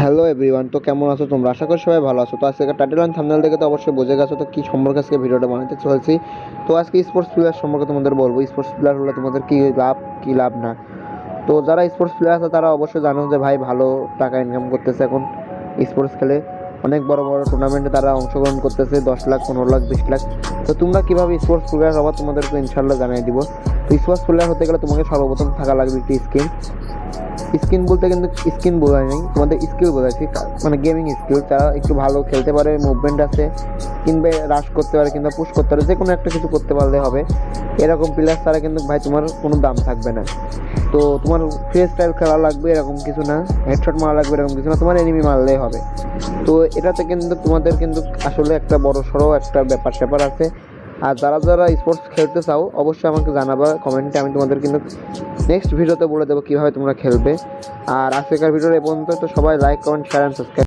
Hello everyone, তো কেমন আছো তোমরা? আশা করি সবাই ভালো আছো। তো আজকে টাইটেল অ্যান্ড থাম্বনেল দেখে তো অবশ্যই বুঝে গেছো তো কী সম্পর্কে আজকে ভিডিওটা বানাতে চলেছি। তো আজকে স্পোর্টস প্লেয়ার সম্পর্কে তোমাদের বলবো। স্পোর্টস প্লেয়ার হলে তোমাদের কী লাভ না। তো যারা স্পোর্টস প্লেয়ার আছে তারা অবশ্যই জানো যে ভাই ভালো টাকা ইনকাম করতেছে এখন স্পোর্টস খেলে। অনেক বড় বড় টুর্নামেন্টে তারা অংশগ্রহণ করতেছে, 10 লাখ, 15 লাখ, 20 লাখ। তো তোমরা কীভাবে স্পোর্টস প্লেয়ার হবা তোমাদেরকে ইনশাল্লাহ জানিয়ে দিব। তো স্পোর্টস প্লেয়ার হতে গেলে তোমাকে সর্বপ্রথম থাকা লাগবে একটি স্কিন বলতে কিন্তু স্কিন বোঝায় নাই, তোমাদের স্কিল বোঝাচ্ছি, মানে গেমিং স্কিল। যারা একটু ভালো খেলতে পারে, মুভমেন্ট আছে, কিংবা রাশ করতে পারে কিংবা পুশ করতে পারে, যে কোনো একটা কিছু করতে পারলে হবে। এরকম প্লেয়ার ছাড়া কিন্তু ভাই তোমার কোনো দাম থাকবে না। তো তোমার ফ্রি স্টাইল খেলা লাগবে এরকম কিছু না, হেডশট মারা লাগবে এরকম কিছু না, তোমার এনিমি মারলেই হবে। তো এটাতে কিন্তু তোমাদের কিন্তু আসলে একটা বড় সড়ো একটা ব্যাপার স্যাপার আছে। আর যারা যারা স্পোর্টস খেলতে চাও অবশ্যই আমাকে জানাবা কমেন্টে, আমি তোমাদের কিন্তু নেক্সট ভিডিওতে বলে দেবো কীভাবে তোমরা খেলবে। আর আজকের ভিডিওর এ পর্যন্ত। তো সবাই like, comment, share and subscribe.